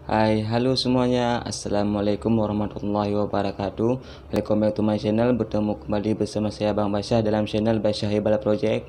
Hai, halo semuanya. Assalamualaikum warahmatullahi wabarakatuh. Welcome back to my channel. Bertemu kembali bersama saya Bang Basyah dalam channel Basyah Hibala Project.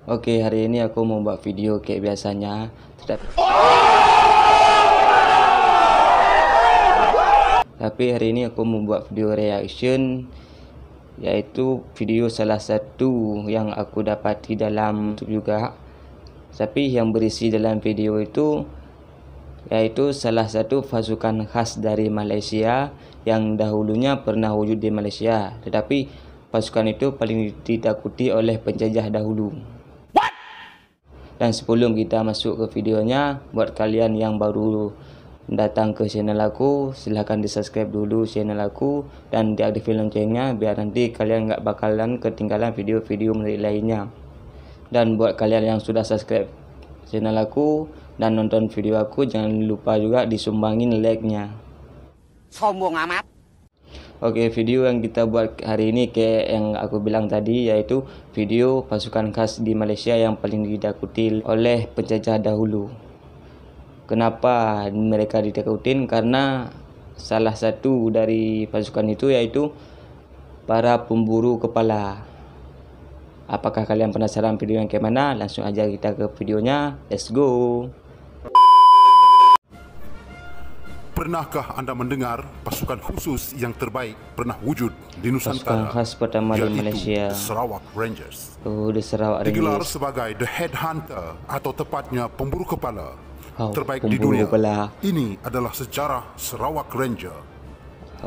Oke, hari ini aku mau buat video kayak biasanya. Tapi hari ini aku membuat video reaction, yaitu video salah satu yang aku dapati dalam YouTube juga. Tapi yang berisi dalam video itu yaitu salah satu pasukan khas dari Malaysia yang dahulunya pernah wujud di Malaysia, tetapi pasukan itu paling ditakuti oleh penjajah dahulu. Dan sebelum kita masuk ke videonya, buat kalian yang baru datang ke channel aku, silahkan di subscribe dulu channel aku dan diaktifkan loncengnya biar nanti kalian nggak bakalan ketinggalan video-video menarik lainnya. Dan buat kalian yang sudah subscribe channel aku dan nonton video aku, jangan lupa juga disumbangin like-nya. Sombong amat. Oke, video yang kita buat hari ini kayak yang aku bilang tadi, yaitu video pasukan khas di Malaysia yang paling ditakuti oleh penjajah dahulu. Kenapa mereka ditakutin? Karena salah satu dari pasukan itu yaitu para pemburu kepala. Apakah kalian penasaran video yang kayak mana? Langsung aja kita ke videonya. Let's go. Pernahkah Anda mendengar pasukan khusus yang terbaik pernah wujud di Nusantara? Pasukan khas pertama di Malaysia, Sarawak Rangers. The Sarawak Digelar Rangers. sebagai The Headhunter atau tepatnya pemburu kepala terbaik di pemburu dunia. kepala. Ini adalah sejarah Sarawak Ranger.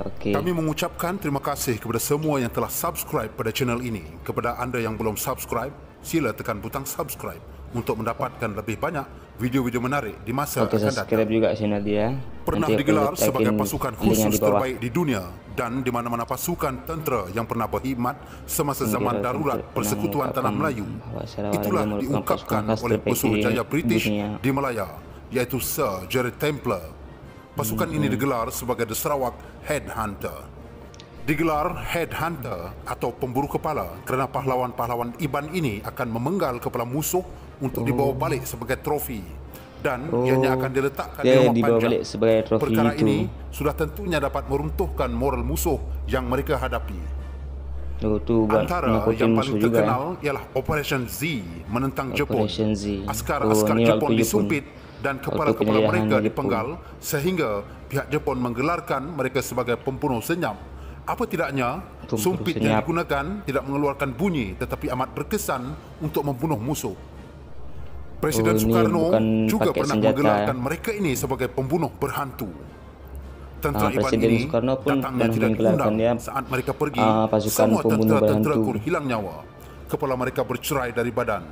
Oke. Kami mengucapkan terima kasih kepada semua yang telah subscribe pada channel ini. Kepada anda yang belum subscribe, sila tekan butang subscribe untuk mendapatkan lebih banyak video-video menarik di masa akan datang. Subscribe juga channel dia. Pernah Nanti aku digelar letakin sebagai pasukan linknya khusus di bawah. terbaik di dunia dan di mana-mana pasukan tentera yang pernah berkhidmat semasa zaman darurat Persekutuan Tanah Melayu. Itulah diungkapkan oleh pesuruhjaya British di Melaya, yaitu Sir Jerry Templar. Pasukan ini digelar sebagai The Sarawak Headhunter. Digelar Headhunter atau pemburu kepala kerana pahlawan-pahlawan Iban ini akan memenggal kepala musuh untuk dibawa balik sebagai trofi dan ianya akan diletakkan di rumah dibawa panjang. balik sebagai trofi. Perkara itu ini sudah tentunya dapat meruntuhkan moral musuh yang mereka hadapi. Tuh buat Antara nakutin yang musuh paling juga. terkenal ialah Operation Z menentang Jepun. Operation Z. Askar-askar Ini Jepun waktu disumpit dan kepala-kepala penjajahan mereka Jepun. dipenggal sehingga pihak Jepun menggelarkan mereka sebagai pembunuh senyap. Apa tidaknya, Pembunuh sumpit yang senyap. digunakan tidak mengeluarkan bunyi tetapi amat berkesan untuk membunuh musuh. Presiden ini Soekarno bukan juga pakai pernah senjata, menggelarkan mereka ini sebagai pembunuh berhantu. Tentera Iban Presiden ini Soekarno pun datangnya pernah tidak menggelarkan diundang. dia, Saat mereka pergi, pasukan semua pembunuh tentera-tentera berhantu. pun hilang nyawa. Kepala mereka bercerai dari badan.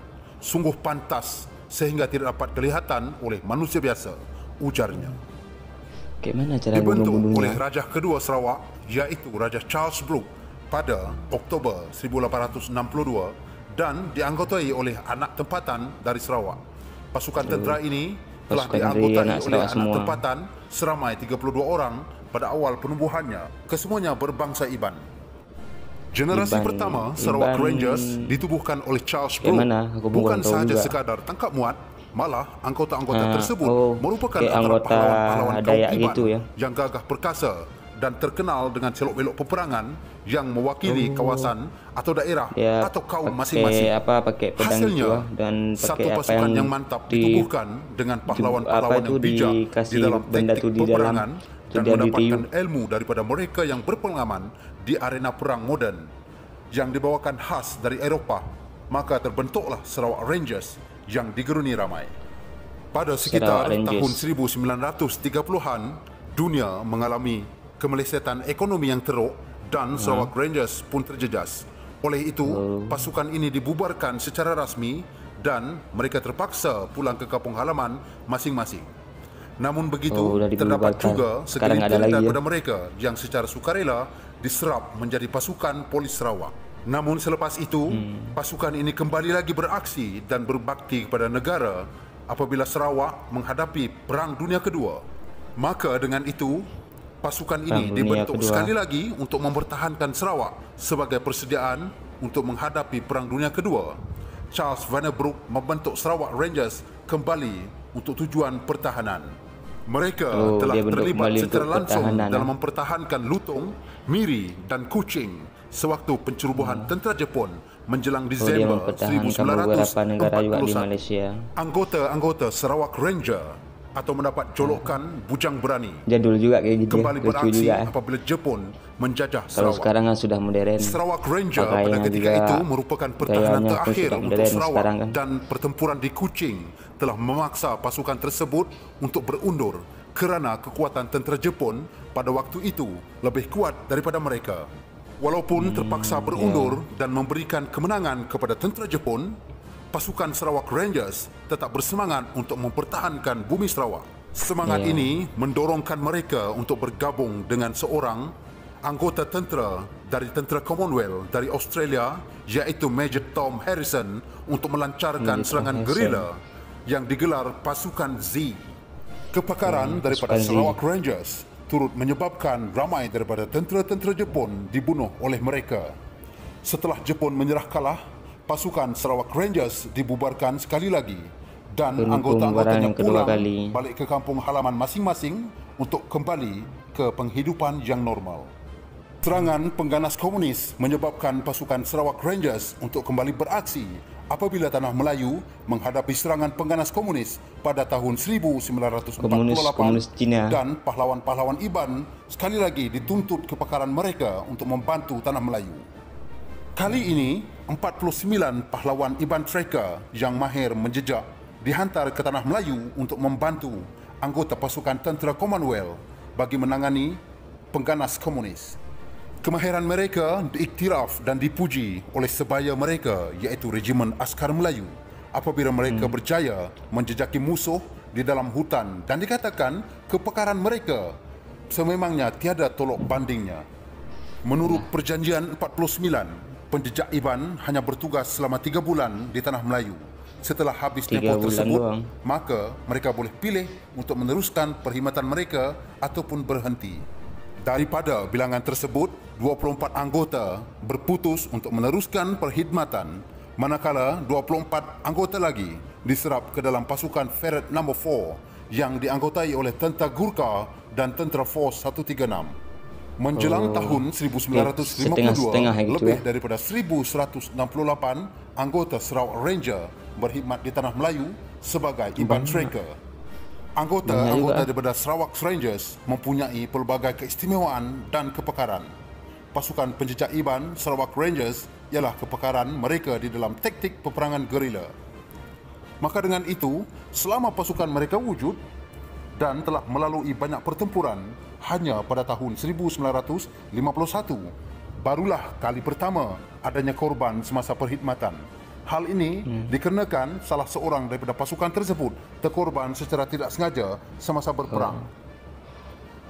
Sungguh pantas sehingga tidak dapat kelihatan oleh manusia biasa, ujarnya. Bagaimana cara Dibentuk oleh bunuh-bunuhnya? Raja kedua Sarawak, iaitu Raja Charles Brooke pada Oktober 1862 dan dianggotai oleh anak tempatan dari Sarawak. Pasukan tentera ini telah Pasukan dari dianggotai anak oleh Sarawak anak semua. tempatan seramai 32 orang pada awal penubuhannya. Kesemuanya berbangsa Iban. Generasi Iban. pertama Sarawak Iban. Rangers ditubuhkan oleh Charles Brooke Bagaimana? Aku pun bukan kurang tahu sahaja juga. sekadar tangkap muat, malah anggota-anggota tersebut merupakan kayak antara anggota pahlawan-pahlawan kaum Dayak Iban gitu ya. yang gagah perkasa dan terkenal dengan selok-belok peperangan yang mewakili kawasan atau daerah Ya, atau kaum pakai masing-masing. pakai pedang gitu Hasilnya, dan satu pakai apa pasukan yang yang mantap ditubuhkan dengan pahlawan-pahlawan apa itu yang bijak di dikasih dalam benda taktik tu di dalam, peperangan dan dia mendapatkan ditiup. ilmu daripada mereka yang berpengalaman di arena perang moden yang dibawakan khas dari Eropah. Maka terbentuklah Sarawak Rangers yang digeruni ramai. Pada sekitar Sarawak tahun Rangers. 1930-an, dunia mengalami kemelesetan ekonomi yang teruk dan Sarawak Rangers pun terjejas. Oleh itu, pasukan ini dibubarkan secara rasmi dan mereka terpaksa pulang ke kampung halaman masing-masing. Namun begitu, Dah terdapat dibubarkan. juga Sekarang ada segelintir lagi daripada ya. mereka yang secara sukarela diserap menjadi pasukan polis Sarawak. Namun selepas itu, pasukan ini kembali lagi beraksi dan berbakti kepada negara apabila Sarawak menghadapi Perang Dunia Kedua. Maka dengan itu, pasukan ini dibentuk sekali lagi untuk mempertahankan Sarawak sebagai persediaan untuk menghadapi Perang Dunia Kedua. Charles Vannerbroek membentuk Sarawak Rangers kembali untuk tujuan pertahanan. Mereka telah terlibat secara langsung dalam mempertahankan Lutong, Miri dan Kuching sewaktu pencerobohan tentera Jepun menjelang Disember 1941. Anggota-anggota Sarawak Ranger atau mendapat julukan Bujang Berani jadul juga kayak gitu, kembali beraksi apabila Jepun menjajah Sarawak. Kalau sekarang kan sudah modern. Sarawak Ranger pada ketika itu merupakan pertahanan terakhir untuk Sarawak kan? Dan pertempuran di Kuching telah memaksa pasukan tersebut untuk berundur kerana kekuatan tentera Jepun pada waktu itu lebih kuat daripada mereka. Walaupun terpaksa berundur dan memberikan kemenangan kepada tentera Jepun, pasukan Sarawak Rangers tetap bersemangat untuk mempertahankan bumi Sarawak. Semangat ini mendorongkan mereka untuk bergabung dengan seorang anggota tentera dari tentera Commonwealth dari Australia, iaitu Major Tom Harrison, untuk melancarkan serangan gerila yang digelar pasukan Z. Kepakaran daripada Sarawak Rangers turut menyebabkan ramai daripada tentera-tentera Jepun dibunuh oleh mereka. Setelah Jepun menyerah kalah, pasukan Sarawak Rangers dibubarkan sekali lagi dan anggota-anggotanya pulang balik ke kampung halaman masing-masing untuk kembali ke penghidupan yang normal. Serangan pengganas komunis menyebabkan pasukan Sarawak Rangers untuk kembali beraksi apabila Tanah Melayu menghadapi serangan pengganas komunis pada tahun 1948 dan pahlawan-pahlawan Iban sekali lagi dituntut kepakaran mereka untuk membantu Tanah Melayu. Kali ini, 49 pahlawan Iban Tracker yang mahir menjejak dihantar ke Tanah Melayu untuk membantu anggota pasukan tentera Commonwealth bagi menangani pengganas komunis. Kemahiran mereka diiktiraf dan dipuji oleh sebaya mereka, iaitu Regimen Askar Melayu, apabila mereka berjaya menjejaki musuh di dalam hutan, dan dikatakan kepakaran mereka sememangnya tiada tolok bandingnya. Menurut Perjanjian 49, penjejak Iban hanya bertugas selama 3 bulan di Tanah Melayu. Setelah habis tempoh tersebut, maka mereka boleh pilih untuk meneruskan perkhidmatan mereka ataupun berhenti. Daripada bilangan tersebut, 24 anggota berputus untuk meneruskan perkhidmatan, manakala 24 anggota lagi diserap ke dalam pasukan Ferret No. 4 yang dianggotai oleh tentera Gurkha dan tentera Force 136. Menjelang tahun 1952, lebih daripada 1,168 anggota Sarawak Ranger berkhidmat di Tanah Melayu sebagai Iban Tracker. Anggota-anggota daripada Sarawak Rangers mempunyai pelbagai keistimewaan dan kepakaran. Pasukan penjejak Iban Sarawak Rangers ialah kepakaran mereka di dalam taktik peperangan gerila. Maka dengan itu, selama pasukan mereka wujud dan telah melalui banyak pertempuran, hanya pada tahun 1951 barulah kali pertama adanya korban semasa perkhidmatan. Hal ini dikarenakan salah seorang daripada pasukan tersebut terkorban secara tidak sengaja semasa berperang.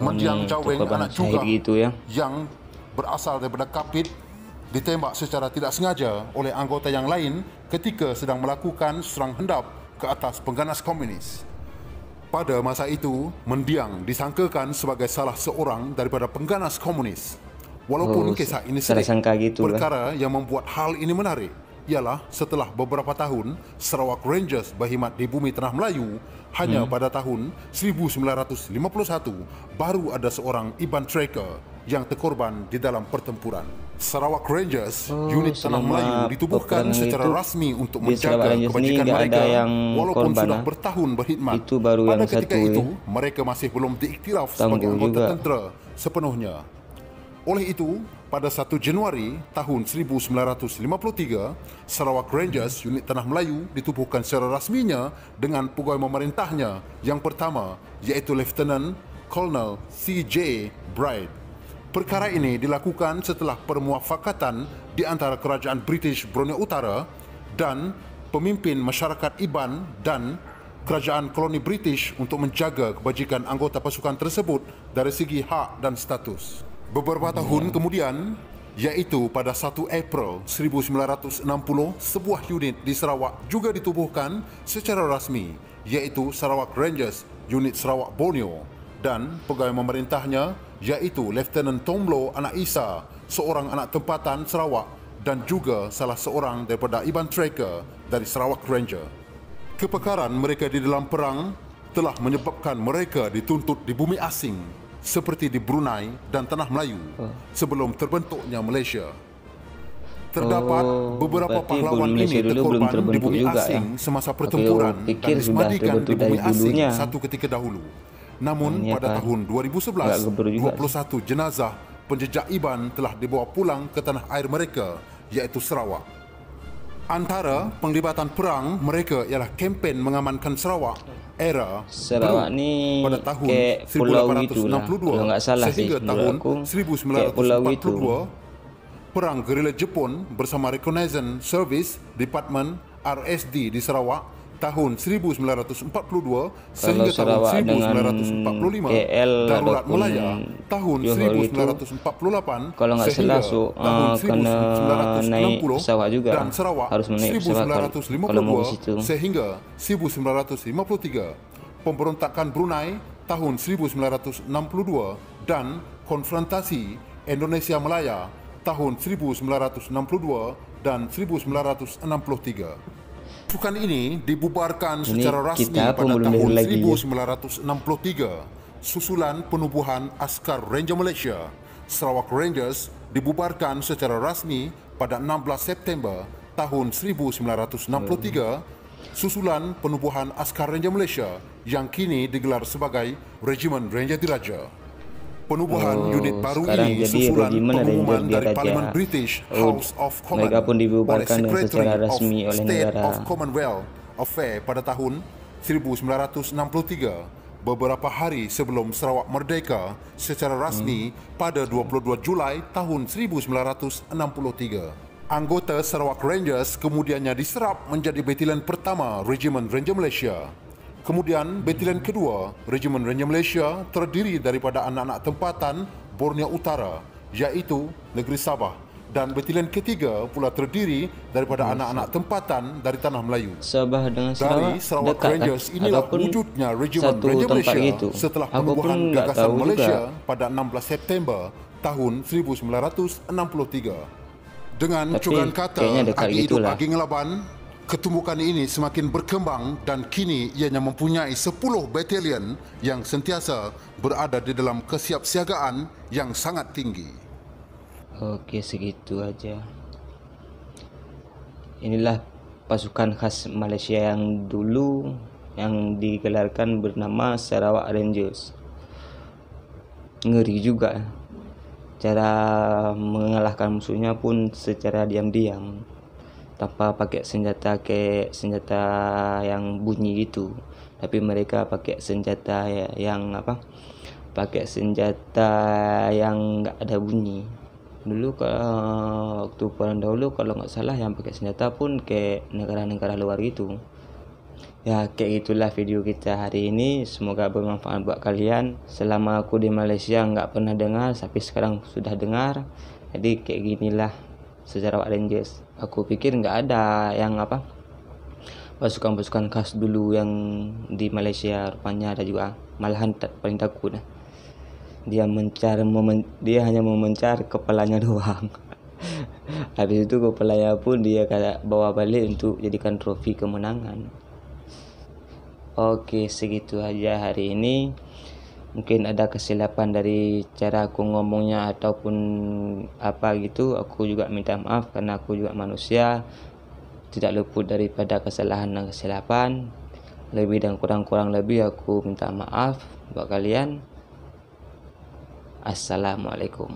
Mendiang Jaweng, anak juga gitu yang berasal daripada Kapit, ditembak secara tidak sengaja oleh anggota yang lain ketika sedang melakukan serang hendap ke atas pengganas komunis. Pada masa itu, Mendiang disangkakan sebagai salah seorang daripada pengganas komunis. Walaupun kisah ini sedih, perkara yang membuat hal ini menarik ialah setelah beberapa tahun Sarawak Rangers berkhidmat di bumi Tanah Melayu, hanya pada tahun 1951 baru ada seorang Iban Tracker yang terkorban di dalam pertempuran. Sarawak Rangers, unit Tanah Melayu, ditubuhkan secara rasmi untuk menjaga kebajikan mereka walaupun sudah bertahun berkhidmat. Pada ketika itu, mereka masih belum diiktiraf sebagai anggota tentera sepenuhnya. Oleh itu, pada 1 Januari tahun 1953, Sarawak Rangers, unit Tanah Melayu, ditubuhkan secara rasminya dengan pegawai memerintahnya yang pertama, iaitu Lieutenant Colonel C.J. Bright. Perkara ini dilakukan setelah permuafakatan di antara Kerajaan British Borneo Utara dan pemimpin masyarakat Iban dan Kerajaan Koloni British untuk menjaga kebajikan anggota pasukan tersebut dari segi hak dan status. Beberapa tahun kemudian, iaitu pada 1 April 1960, sebuah unit di Sarawak juga ditubuhkan secara rasmi, iaitu Sarawak Rangers, unit Sarawak Borneo. dan pegawai memerintahnya iaitu Lieutenant Tomlo Anak Isa, seorang anak tempatan Sarawak dan juga salah seorang daripada Iban Tracker dari Sarawak Ranger. Kepekaran mereka di dalam perang telah menyebabkan mereka dituntut di bumi asing seperti di Brunei dan Tanah Melayu sebelum terbentuknya Malaysia. Terdapat beberapa pahlawan ini terkorban di bumi asing semasa pertempuran dan disemadikan di bumi asing satu ketika dahulu. Namun pada tahun 2011, 21 jenazah penjejak Iban telah dibawa pulang ke tanah air mereka, iaitu Sarawak. Antara penglibatan perang mereka ialah kempen mengamankan Sarawak era Sarawak ni pada tahun kayak pulau itulah, kalau nggak salah sehingga tahun 1942. Perang gerila Jepun bersama Reconnaissance Service Department RSD di Sarawak tahun 1942 sehingga tahun 1945, Darurat Melaya tahun 1948 kalau nggak salah tahun kena naik 1960 pesawat juga, dan Sarawak harus menaik pesawat kalau mau ke situ. 1952 sehingga 1953, pemberontakan Brunei tahun 1962 dan konfrontasi Indonesia Melaya tahun 1962 dan 1963. Pasukan ini dibubarkan secara rasmi pada tahun 1963 susulan penubuhan Askar Ranger Malaysia. Sarawak Rangers dibubarkan secara rasmi pada 16 September tahun 1963 susulan penubuhan Askar Ranger Malaysia yang kini digelar sebagai Regimen Ranger Diraja. Penubuhan unit baru ini susulan pengumuman dari Parlimen British House of Commons oleh Secretary of State of Commonwealth Affairs pada tahun 1963, beberapa hari sebelum Sarawak merdeka secara rasmi pada 22 Julai tahun 1963. Anggota Sarawak Rangers kemudiannya diserap menjadi Batalion pertama Regimen Ranger Malaysia. Kemudian Batalion kedua Regimen Ranger Malaysia terdiri daripada anak-anak tempatan Borneo Utara iaitu Negeri Sabah, dan Batalion ketiga pula terdiri daripada anak-anak tempatan dari Tanah Melayu. Sabah dengan dari Sarawak Rangers inilah wujudnya Regimen Ranger Malaysia itu. Setelah penubuhan gagasan Malaysia pada 16 September tahun 1963. Dengan cugan kata Agi Hidup Agi Ngelaban, ketumbukan ini semakin berkembang dan kini ianya mempunyai 10 batalion yang sentiasa berada di dalam kesiapsiagaan yang sangat tinggi. Oke, segitu aja. Inilah pasukan khas Malaysia yang dulu yang digelarkan bernama Sarawak Rangers. Ngeri juga. Cara mengalahkan musuhnya pun secara diam-diam, tanpa pakai senjata yang bunyi gitu, tapi mereka pakai senjata yang pakai senjata yang nggak ada bunyi. Dulu waktu perang dahulu kalau nggak salah yang pakai senjata pun kayak negara-negara luar gitu. Ya kayak gitulah video kita hari ini, semoga bermanfaat buat kalian. Selama aku di Malaysia nggak pernah dengar, tapi sekarang sudah dengar. Jadi kayak ginilah Sarawak Rangers. Aku pikir nggak ada yang pasukan-pasukan khas dulu yang di Malaysia, rupanya ada juga. Malahan paling takut. Dia hanya memencar kepalanya doang. Habis itu kepalanya pun dia bawa balik untuk jadikan trofi kemenangan. Oke, segitu aja hari ini. Mungkin ada kesilapan dari cara aku ngomongnya ataupun apa gitu, aku juga minta maaf karena aku juga manusia, tidak luput daripada kesalahan dan kesilapan. Lebih dan kurang lebih aku minta maaf buat kalian. Assalamualaikum.